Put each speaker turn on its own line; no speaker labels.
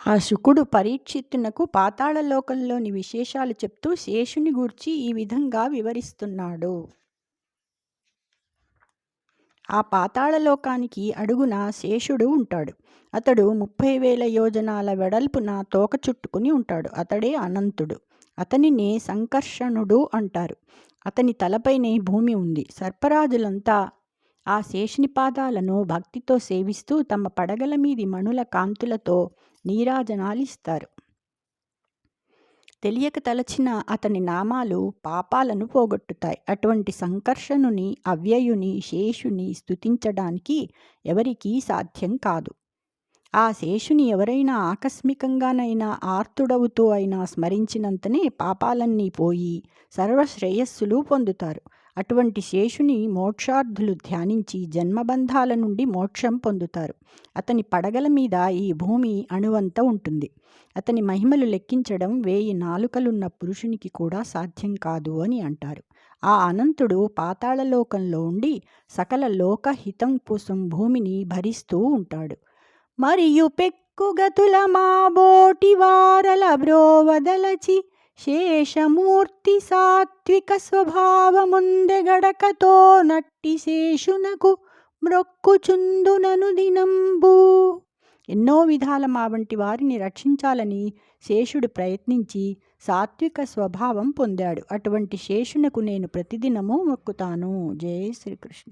ఆ శుకుడు పరీక్షిత్తునకు పాతాళలోకంలోని విశేషాలు చెప్తూ శేషుని గూర్చి ఈ విధంగా వివరిస్తున్నాడు. ఆ పాతాళలోకానికి అడుగున శేషుడు ఉంటాడు. అతడు 30,000 యోజనాల వెడల్పున తోక చుట్టుకుని ఉంటాడు. అతడే అనంతుడు. అతనినే సంకర్షణుడు అంటారు. అతని తలపైనే భూమి ఉంది. సర్పరాజులంతా ఆ శేషుని పాదాలను భక్తితో సేవిస్తూ తమ పడగల మీది మణుల కాంతులతో నీరాజనాలిస్తారు. తెలియక తలచిన అతని నామాలు పాపాలను పోగొట్టుతాయి. అటువంటి సంకర్షణుని, అవ్యయుని, శేషుని స్తుతించడానికి ఎవరికీ సాధ్యం కాదు. ఆ శేషుని ఎవరైనా ఆకస్మికంగానైనా ఆర్తుడవుతూ అయినా స్మరించినంతనే పాపాలన్నీ పోయి సర్వశ్రేయస్సులు పొందుతారు. అటువంటి శేషుని మోక్షార్థులు ధ్యానించి జన్మబంధాల నుండి మోక్షం పొందుతారు. అతని పడగల మీద ఈ భూమి అణువంత ఉంటుంది. అతని మహిమలు లెక్కించడం 1000 నాలుకలున్న పురుషునికి కూడా సాధ్యం కాదు అని అంటారు. ఆ అనంతుడు పాతాళలోకంలో ఉండి సకల లోకహితం కోసం భూమిని భరిస్తూ ఉంటాడు. మరియు పెక్కుగతుల మాబోటి వారల బ్రోవదలచి శేషమూర్తి సాత్విక స్వభావముందెగడకతో నట్టి శేషునకు మ్రొక్కుచుందునను దినంబు. ఎన్నో విధాల మా వంటి వారిని రక్షించాలని శేషుడు ప్రయత్నించి సాత్విక స్వభావం పొందాడు. అటువంటి శేషునకు నేను ప్రతిదినము మొక్కుతాను. జై శ్రీకృష్ణ.